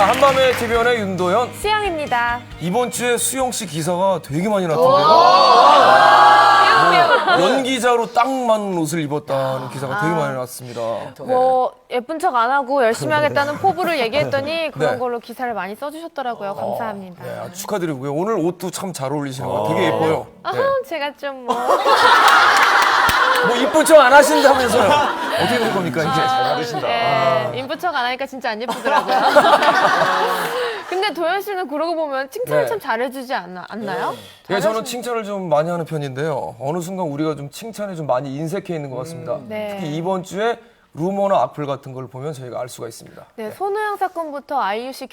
자, 한밤의 TV연의 윤도현. 수영입니다. 이번 주에 수영 씨 기사가 되게 많이 났던데요. 연기자로 딱 맞는 옷을 입었다는 기사가 되게 많이 났습니다. 뭐 예쁜 척 안 하고 열심히 하겠다는 포부를 얘기했더니 그런 네. 걸로 기사를 많이 써주셨더라고요. 감사합니다. 네, 아주 축하드리고요. 오늘 옷도 참 잘 어울리시는 것 같아요. 되게 예뻐요. 네. 제가 좀 뭐. 뭐 이쁜 척 안 하신다면서요. 어떻게 될 겁니까, 이제? 네, 인부 척 안 하니까 진짜 안 예쁘더라고요. 근데 도현 씨는 그러고 보면 칭찬을 네. 참 잘해주지 않나요? 예, 저는 칭찬을 좀 많이 하는 편인데요. 어느 순간 우리가 좀 칭찬에 좀 많이 인색해 있는 것 같습니다. 네. 특히 이번 주에 루머나 악플 같은 걸 보면 저희가 알 수가 있습니다. 네, 손호영 사건부터 아이유 씨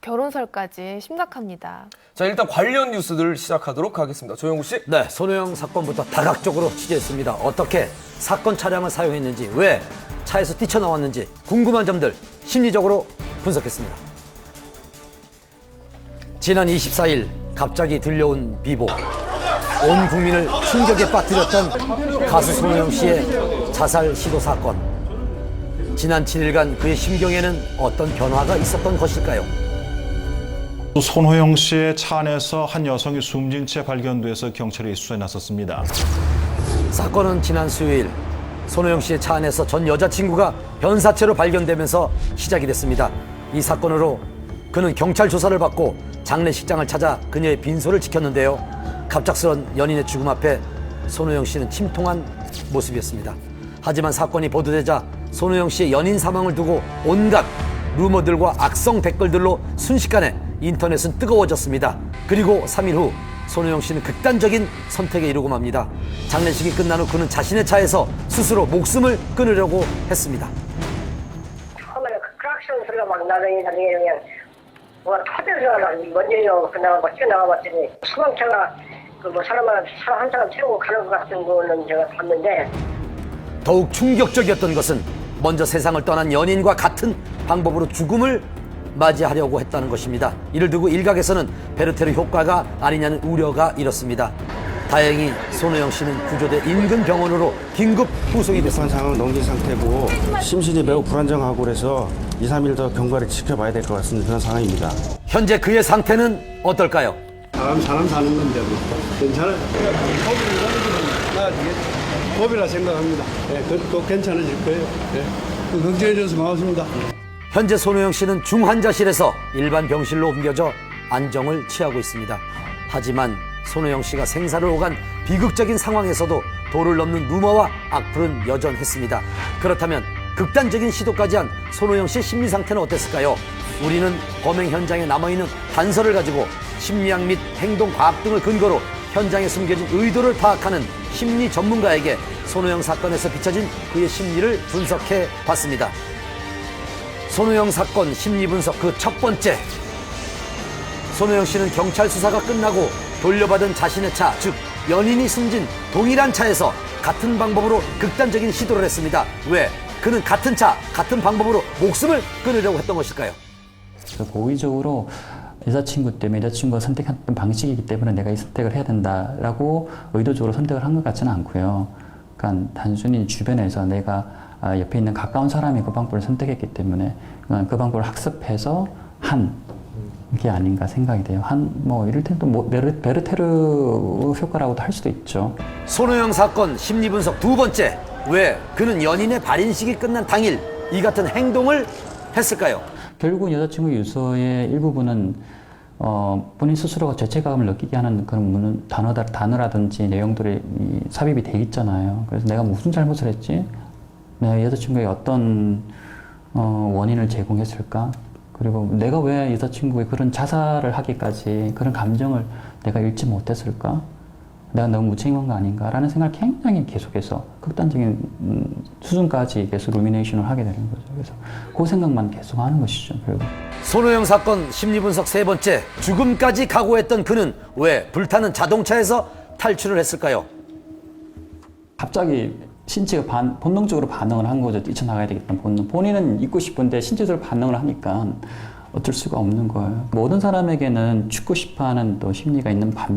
결혼설까지 심각합니다. 자, 일단 관련 뉴스들 시작하도록 하겠습니다. 조영구 씨. 네, 손호영 사건부터 다각적으로 취재했습니다. 어떻게 사건 차량을 사용했는지, 왜 차에서 뛰쳐나왔는지 궁금한 점들 심리적으로 분석했습니다. 지난 24일 갑자기 들려온 비보. 온 국민을 충격에 빠뜨렸던 가수 손호영 씨의 자살 시도 사건. 지난 7일간 그의 심경에는 어떤 변화가 있었던 것일까요? 손호영 씨의 차 안에서 한 여성이 숨진 채 발견돼서 경찰이 수사에 나섰습니다. 사건은 지난 수요일 손호영 씨의 차 안에서 전 여자친구가 변사체로 발견되면서 시작이 됐습니다. 이 사건으로 그는 경찰 조사를 받고 장례식장을 찾아 그녀의 빈소를 지켰는데요. 갑작스런 연인의 죽음 앞에 손호영 씨는 침통한 모습이었습니다. 하지만 사건이 보도되자 손호영 씨의 연인 사망을 두고 온갖 루머들과 악성 댓글들로 순식간에 인터넷은 뜨거워졌습니다. 그리고 3일 후 손호영 씨는 극단적인 선택에 이르고 맙니다. 장례식이 끝난 후 그는 자신의 차에서 스스로 목숨을 끊으려고 했습니다. 처음에 크락션 소리가 막 나더니 나중에 그냥 뭐가 터져서 먼저 그나마 뭐 튀어나가봤더니 소방차가 그 뭐 사람 한 사람 태우고 가는 것 같은 거는 제가 봤는데 더욱 충격적이었던 것은 먼저 세상을 떠난 연인과 같은 방법으로 죽음을 맞이하려고 했다는 것입니다. 이를 두고 일각에서는 베르테르 효과가 아니냐는 우려가 일었습니다. 다행히 손호영 씨는 구조돼 인근 병원으로 긴급 후송이 됐습니다. 급한 상황을 넘긴 상태고 심신이 매우 불안정하고 그래서 2, 3일 더 경과를 지켜봐야 될 것 같은 그런 상황입니다. 현재 그의 상태는 어떨까요? 사람 사는 건데 뭐 괜찮아요. 법이라 생각합니다. 네, 또 괜찮아질 거예요. 네. 걱정해줘서 고맙습니다. 현재 손호영 씨는 중환자실에서 일반 병실로 옮겨져 안정을 취하고 있습니다. 하지만 손호영 씨가 생사를 오간 비극적인 상황에서도 도를 넘는 루머와 악플은 여전했습니다. 그렇다면 극단적인 시도까지 한 손호영 씨의 심리 상태는 어땠을까요? 우리는 범행 현장에 남아있는 단서를 가지고 심리학 및 행동과학 등을 근거로 현장에 숨겨진 의도를 파악하는 심리 전문가에게 손호영 사건에서 비춰진 그의 심리를 분석해 봤습니다. 손호영 사건 심리 분석 그 첫 번째. 손호영 씨는 경찰 수사가 끝나고 돌려받은 자신의 차, 즉 연인이 숨진 동일한 차에서 같은 방법으로 극단적인 시도를 했습니다. 왜? 그는 같은 차, 같은 방법으로 목숨을 끊으려고 했던 것일까요? 고의적으로 여자친구 때문에 여자친구가 선택했던 방식이기 때문에 내가 이 선택을 해야 된다라고 의도적으로 선택을 한 것 같지는 않고요. 그러니까 단순히 주변에서 내가 옆에 있는 가까운 사람이 그 방법을 선택했기 때문에 그 방법을 학습해서 한 게 아닌가 생각이 돼요. 뭐 이럴 때는 또 베르테르 효과라고도 할 수도 있죠. 손호영 사건 심리 분석 두 번째. 왜 그는 연인의 발인식이 끝난 당일 이 같은 행동을 했을까요? 결국 여자친구 유서의 일부분은 본인 스스로가 죄책감을 느끼게 하는 그런 단어라든지 내용들이 삽입이 돼 있잖아요. 그래서 내가 무슨 잘못을 했지? 내 여자친구에게 어떤 원인을 제공했을까? 그리고 내가 왜 여자친구의 그런 자살을 하기까지 그런 감정을 내가 잃지 못했을까? 내가 너무 무책임한 거 아닌가라는 생각을 굉장히 계속해서 극단적인 수준까지 계속 루미네이션을 하게 되는 거죠. 그래서 그 생각만 계속 하는 것이죠, 결국. 손호영 사건 심리 분석 세 번째. 죽음까지 각오했던 그는 왜 불타는 자동차에서 탈출을 했을까요? 갑자기 신체가 본능적으로 반응을 한 거죠. 뛰쳐나가야 되겠다는 본능. 본인은 있고 싶은데 신체적으로 반응을 하니까 어쩔 수가 없는 거예요. 모든 사람에게는 죽고 싶어하는 또 심리가 있는 반면